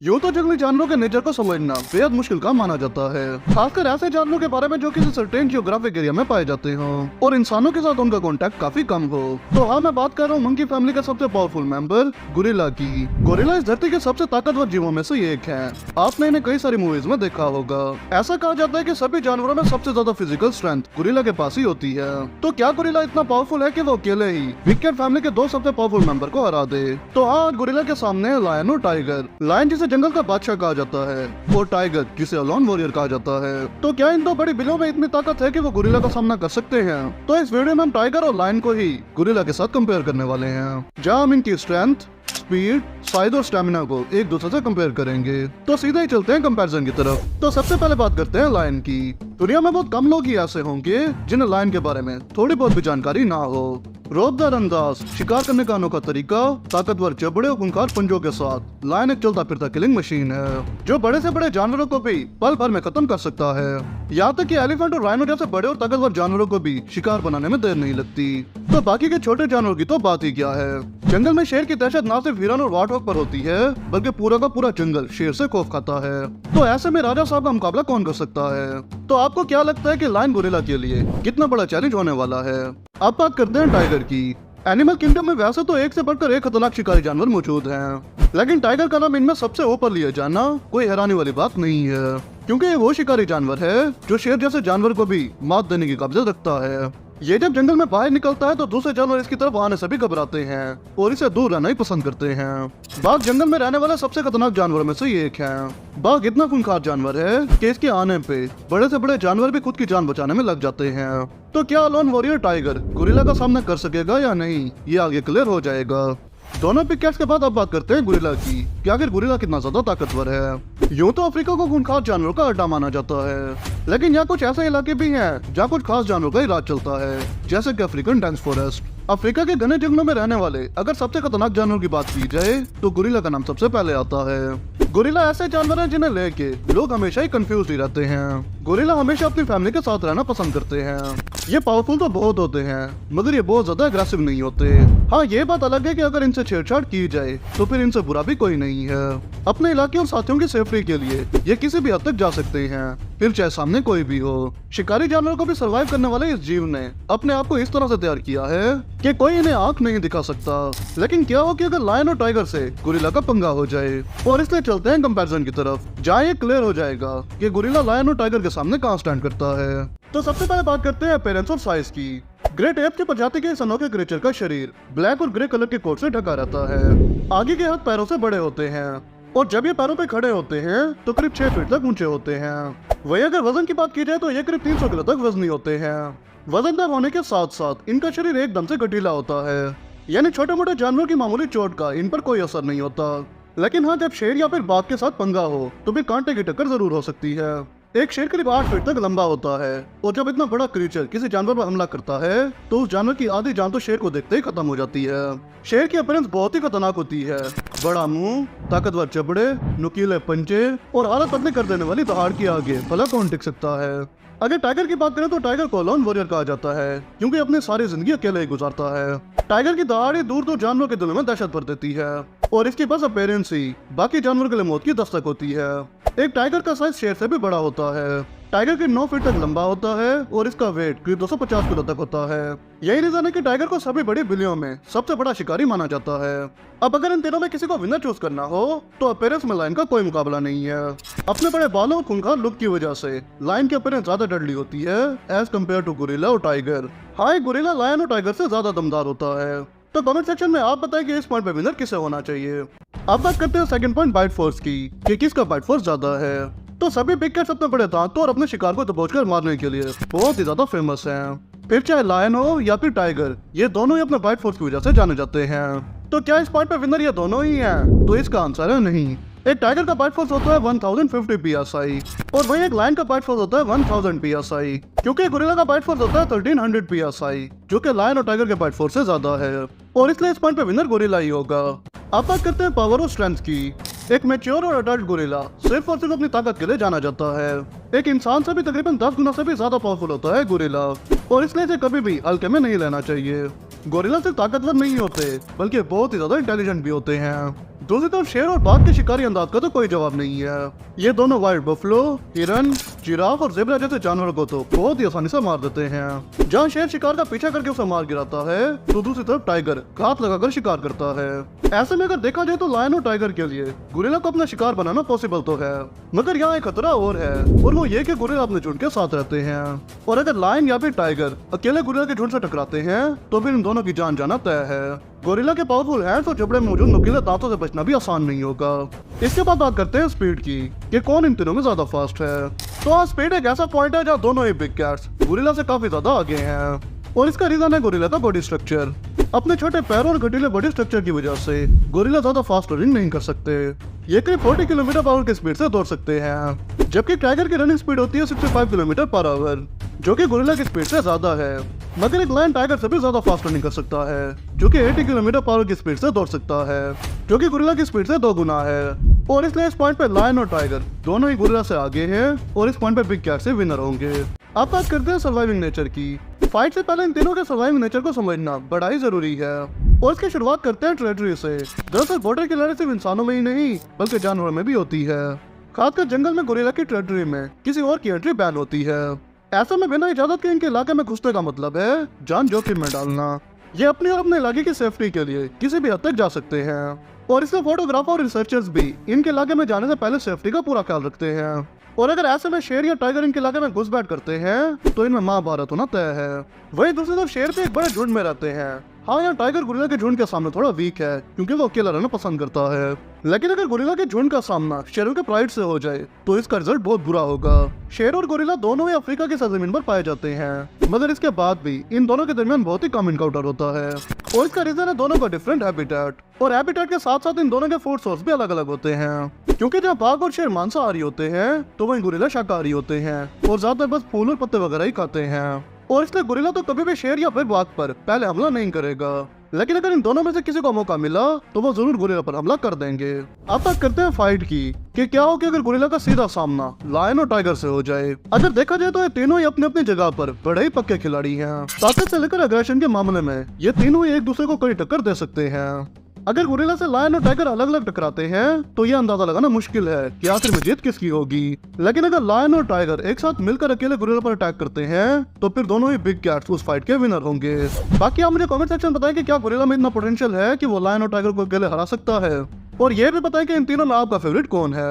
यूं तो जंगली जानवरों के नेचर को समझना बेहद मुश्किल काम माना जाता है, खासकर ऐसे जानवरों के बारे में जो किसी सर्टेन जियोग्राफिक एरिया में पाए जाते हो और इंसानों के साथ उनका कांटेक्ट काफी कम हो। तो हाँ, मैं बात कर रहा हूँ मंकी फैमिली का सबसे पावरफुल मेंबर गोरिल्ला की। गोरिल्ला इस धरती के सबसे ताकतवर जीवों में से एक है। आपने इन्हें कई सारी मूवीज में देखा होगा। ऐसा कहा जाता है कि सभी जानवरों में सबसे ज्यादा फिजिकल स्ट्रेंथ गोरिल्ला के पास ही होती है। तो क्या गोरिल्ला इतना पावरफुल है कि वो अकेले ही बिग कैट फैमिली के दो सबसे पावरफुल मेंबर को हरा दे? तो हाँ, गोरिल्ला के सामने है लायन और टाइगर। लायन जिसे जंगल का बादशाह कहा जाता है और टाइगर जिसे अलोन वॉरियर कहा जाता है। तो क्या इन दो बड़ी बिलों में इतनी ताकत है कि वो गोरिल्ला का सामना कर सकते हैं? तो इस वीडियो में हम टाइगर और लायन को ही गोरिल्ला के साथ कंपेयर करने वाले हैं, जहां हम इनकी स्ट्रेंथ, स्पीड, साइज और स्टेमिना को एक दूसरे से कंपेयर करेंगे। तो सीधे ही चलते हैं कंपैरिजन की तरफ। तो सबसे पहले बात करते हैं लायन की। दुनिया में बहुत कम लोग ही ऐसे होंगे जिन्हें लायन के बारे में थोड़ी बहुत भी जानकारी ना हो। रोबदार अंदाज, शिकार करने का अनोखा तरीका, ताकतवर जबड़े और खूंखार पंजों के साथ लायन एक चलता फिरता किलिंग मशीन है जो बड़े से बड़े जानवरों को भी पल भर में खत्म कर सकता है। यहाँ तक कि एलिफेंट और राइनो जैसे बड़े और ताकतवर जानवरों को भी शिकार बनाने में देर नहीं लगती। तो बाकी के छोटे जानवरों की तो बात ही क्या है। जंगल में शेर की दहशत ना सिर्फ हिरन और वार्डहॉग पर होती है, बल्कि पूरा का पूरा जंगल शेर से खौफ खाता है। तो ऐसे में राजा साहब का मुकाबला कौन कर सकता है? तो आपको क्या लगता है कि लायन गोरिल्ला के लिए कितना बड़ा चैलेंज होने वाला है? अब बात करते हैं टाइगर की। एनिमल किंगडम में वैसे तो एक से बढ़कर एक खतरनाक शिकारी जानवर मौजूद हैं, लेकिन टाइगर का नाम इनमें सबसे ऊपर लिया जाना कोई हैरानी वाली बात नहीं है, क्योंकि ये वो शिकारी जानवर है जो शेर जैसे जानवर को भी मात देने की काबिलियत रखता है। ये जब जंगल में बाहर निकलता है तो दूसरे जानवर इसकी तरफ आने से भी घबराते हैं और इसे दूर रहना ही पसंद करते हैं। बाघ जंगल में रहने वाला सबसे खतरनाक जानवरों में से एक है। बाघ इतना खूंखार जानवर है कि इसके आने पे बड़े से बड़े जानवर भी खुद की जान बचाने में लग जाते हैं। तो क्या अलोन वॉरियर टाइगर गोरिल्ला का सामना कर सकेगा या नहीं, ये आगे क्लियर हो जाएगा। दोनों पिक कैट्स के बाद अब बात करते हैं गोरिल्ला की कि आखिर गोरिल्ला कितना ज्यादा ताकतवर है। यूं तो अफ्रीका को खूंखार जानवरों का अड्डा माना जाता है, लेकिन यहाँ कुछ ऐसे इलाके भी हैं जहाँ कुछ खास जानवरों का ही राज चलता है, जैसे कि अफ्रीकन डेंस फॉरेस्ट। अफ्रीका के घने जंगलों में रहने वाले अगर सबसे खतरनाक जानवरों की बात की जाए तो गोरिल्ला का नाम सबसे पहले आता है। गोरिल्ला ऐसे जानवर हैं जिन्हें लेके लोग हमेशा ही कंफ्यूज ही रहते हैं। गोरिल्ला हमेशा अपनी फैमिली के साथ रहना पसंद करते हैं। ये पावरफुल तो बहुत होते हैं, मगर ये बहुत ज्यादा अग्रेसिव नहीं होते। हाँ, ये बात अलग है कि अगर इनसे छेड़छाड़ की जाए तो फिर इनसे बुरा भी कोई नहीं है। अपने इलाके और साथियों की सेफ्टी के लिए ये किसी भी हद तक जा सकते हैं, फिर चाहे सामने कोई भी हो। शिकारी जानवरों को भी सरवाइव करने वाले इस जीव ने अपने आप को इस तरह से तैयार किया है कि कोई इन्हें आंख नहीं दिखा सकता। लेकिन क्या हो कि अगर लायन और टाइगर से गोरिल्ला का पंगा हो जाए? और इसलिए चलते हैं कंपैरिजन की तरफ, जहाँ ये क्लियर हो जाएगा कि गोरिल्ला लायन और टाइगर के सामने कहाँ स्टैंड करता है। तो सबसे पहले बात करते हैं अपीयरेंस और साइज की। ग्रेट एप की प्रजाति के इस अनोखे क्रिएचर का शरीर ब्लैक और ग्रे कलर के कोट से ढका रहता है। आगे के हाथ पैरों से बड़े होते हैं और जब ये पैरों पे खड़े होते हैं तो करीब 6 फीट तक ऊंचे होते हैं। वही अगर वजन की बात की जाए तो ये करीब 300 किलो तक वजनी होते हैं। वजनदार होने के साथ साथ इनका शरीर एकदम से गठीला होता है, यानी छोटे मोटे जानवर की मामूली चोट का इन पर कोई असर नहीं होता। लेकिन हाँ, जब शेर या फिर बाघ के साथ पंगा हो तो भी कांटे की टक्कर जरूर हो सकती है। एक शेर करीब 8 फीट तक लंबा होता है और जब इतना बड़ा क्रीचर किसी जानवर पर हमला करता है तो उस जानवर की आधी जान तो शेर को देखते ही खत्म हो जाती है। शेर की अपीयरेंस बहुत ही खतरनाक होती है। बड़ा मुंह, ताकतवर जबड़े, नुकीले पंजे और हालत पतली कर देने वाली दहाड़ के आगे भला कौन टिक सकता है। अगर टाइगर की बात करें तो टाइगर को अलोन वॉरियर कहा जाता है, क्योंकि अपनी सारी जिंदगी अकेले ही गुजारता है। टाइगर की दहाड़ दूर दूर जानवरों के दिलों में दहशत भर देती है और इसकी बस अपीयरेंस ही बाकी जानवरों के लिए मौत की दस्तक होती है। एक टाइगर का साइज शेर से भी बड़ा होता है। टाइगर के 9 फीट तक लंबा होता है और इसका वेट करीब 250 किलो तक होता है। यही रीजन है कि टाइगर को सभी बड़ी बिलियों में सबसे बड़ा शिकारी माना जाता है। अब अगर इन तीनों में किसी को विनर चूज करना हो तो अपीयरेंस में लायन का कोई मुकाबला नहीं है। अपने बड़े बालों और खूंखार लुक की वजह से लायन की अपीयरेंस ज्यादा डेडली होती है एज कम्पेयर टू गोरिल्ला और टाइगर। हाँ, गोरिल्ला लायन और टाइगर से ज्यादा दमदार होता है। तो कमेंट सेक्शन में आप बताएं कि इस पॉइंट पे विनर किसे होना चाहिए। अब बात करते हैं सेकंड पॉइंट, बाइट फोर्स की, कि किसका बाइट फोर्स ज्यादा है। तो सभी बिग कैट्स अपने बड़े दांतों और अपने शिकार को दबोचकर मारने के लिए बहुत ही ज्यादा फेमस हैं। फिर चाहे लायन हो या फिर टाइगर, ये दोनों ही अपने बाइट फोर्स की वजह से जाने जाते हैं। तो क्या इस पॉइंट पे विनर ये दोनों ही हैं? तो इसका आंसर है नहीं। एक टाइगर का बाइट फोर्स होता है 1050 psi और वही एक लायन का बाइट फोर्स होता है 1000 psi, क्योंकि गोरिल्ला का बाइट फोर्स होता है 1300 psi, जो कि लायन और टाइगर के बाइट फोर्स से ज्यादा है और इसलिए इस पॉइंट पे विनर गोरिल्ला ही होगा। अब बात करते हैं पावर और स्ट्रेंथ की। एक मैच्योर और अडल्ट गोरिल्ला सिर्फ और सिर्फ अपनी ताकत के लिए जाना जाता है। एक इंसान से भी तकरीबन 10 गुना से भी ज्यादा पावरफुल होता है गोरिल्ला और इसलिए इसे कभी भी हल्के में नहीं लेना चाहिए। गोरिल्ला सिर्फ ताकतवर नहीं होते बल्कि बहुत ही ज्यादा इंटेलिजेंट भी होते हैं। दूसरी तरफ शेर और बाघ के शिकारी अंदाज का तो कोई जवाब नहीं है। ये दोनों वाइल्ड बफलो, हिरन, जिराफ और जेब्रा जैसे जानवरों को तो बहुत ही आसानी से मार देते हैं। जहाँ शेर शिकार का पीछा करके उसे मार गिराता है, तो दूसरी तरफ टाइगर घात लगाकर शिकार करता है। ऐसे में अगर देखा जाए तो लायन और टाइगर के लिए गोरिल्ला को अपना शिकार बनाना पॉसिबल तो है, मगर यहाँ एक खतरा और है, और वो ये कि गोरिल्ला अपने झुंड के साथ रहते हैं, और अगर लायन या फिर टाइगर अकेले गोरिल्ला के झुंड से टकराते हैं तो फिर इन दोनों की जान जाना तय है। गोरिल्ला के पावरफुल हैंड्स और जबड़े में मौजूद नुकीले दांतों से बचना भी आसान नहीं होगा। इसके बाद बात करते हैं स्पीड की, कि कौन इन तीनों में ज्यादा फास्ट है। तो हाँ, स्पीड एक ऐसा पॉइंट है जहाँ दोनों ही बिग कैट्स गोरिल्ला से काफी ज्यादा आगे हैं, और इसका रीजन है गोरिल्ला का बॉडी स्ट्रक्चर। अपने छोटे पैरों और घटीले बॉडी स्ट्रक्चर की वजह से गोरिल्ला ज्यादा फास्ट रनिंग नहीं कर सकते। ये करीब 40 किलोमीटर पर आवर की स्पीड से दौड़ सकते हैं, जबकि टाइगर की रनिंग स्पीड होती है 65 किलोमीटर पर आवर, जो कि गोरिल्ला की स्पीड से ज्यादा है। मगर एक लायन टाइगर से भी ज्यादा फास्ट रनिंग कर सकता है, जो कि 80 किलोमीटर पर आवर की स्पीड से दौड़ सकता है, जो कि गोरिल्ला की स्पीड से 2 गुना है। और इसलिए इस पॉइंट पे लायन और टाइगर दोनों ही गोरिल्ला से आगे हैं, और इस पॉइंट पे बिग कैट से विनर होंगे। अब बात करते हैं सर्वाइविंग नेचर की। फाइट से पहले इन तीनों के सर्वाइविंग नेचर को समझना बड़ा ही जरूरी है, और इसकी शुरुआत करते हैं टेरिटरी से। दरअसल बॉर्डर की लड़ाई सिर्फ इंसानों में ही नहीं बल्कि जानवरों में भी होती है। खासकर जंगल में गोरिल्ला की टेरिटरी में किसी और की एंट्री बैन होती है। ऐसे में बिना इजाजत के इनके इलाके में घुसने का मतलब है जान जोखिम में डालना। ये अपने और अपने इलाके की सेफ्टी के लिए किसी भी हद तक जा सकते हैं, और इसलिए फोटोग्राफर और रिसर्चर्स भी इनके इलाके में जाने से पहले सेफ्टी का पूरा ख्याल रखते हैं। और अगर ऐसे में शेर या टाइगर इनके इलाके में घुसपैठ करते हैं तो इनमें महाभारत होना तय है। वही दूसरी तरफ शेर भी एक बड़े झुंड में रहते हैं। हाँ, यहाँ टाइगर गोरिल्ला के झुंड के सामने थोड़ा वीक है, क्योंकि वो अकेला रहना पसंद करता है। लेकिन अगर गोरिल्ला के झुंड का सामना शेरों के प्राइड से हो जाए तो इसका रिजल्ट बहुत बुरा होगा। शेर और गोरिल्ला दोनों ही अफ्रीका की सरजमीन पर पाए जाते हैं, मगर इसके बाद भी इन दोनों के दरमियान बहुत ही कम इनकाउंटर होता है, और इसका रीजन है दोनों का डिफरेंट हैबिटेट। और हैबिटेट के साथ साथ इन दोनों के फूड सोर्स भी अलग अलग होते हैं, क्योंकि जहाँ बाघ और शेर मांसाहारी होते हैं तो वहीं गोरिल्ला शाकाहारी होते हैं, और ज्यादातर बस फूल और पत्ते वगैरह ही खाते हैं। और इसलिए गोरिल्ला तो कभी भी शेर या फिर बाघ पर पहले हमला नहीं करेगा, लेकिन अगर इन दोनों में से किसी को मौका मिला तो वो जरूर गोरिल्ला पर हमला कर देंगे। अब बात करते हैं फाइट की, कि क्या हो कि अगर गोरिल्ला का सीधा सामना लायन और टाइगर से हो जाए। अगर देखा जाए तो ये तीनों ही अपनी अपनी जगह पर बड़े ही पक्के खिलाड़ी हैं। ताकत से लेकर अग्रेशन के मामले में ये तीनों ही एक दूसरे को कड़ी टक्कर दे सकते हैं। अगर गोरिल्ला से लायन और टाइगर अलग अलग टकराते हैं तो ये अंदाजा लगाना मुश्किल है कि आखिर में जीत किसकी होगी। लेकिन अगर लायन और टाइगर एक साथ मिलकर अकेले गोरिल्ला पर अटैक करते हैं तो फिर दोनों ही बिग कैट्स उस फाइट के विनर होंगे। बाकी आप मुझे कमेंट सेक्शन में बताएं कि क्या गोरिल्ला में इतना पोटेंशियल है कि वो लायन और टाइगर को अकेले हरा सकता है, और ये भी बताएं कि इन तीनों में आपका फेवरेट कौन है।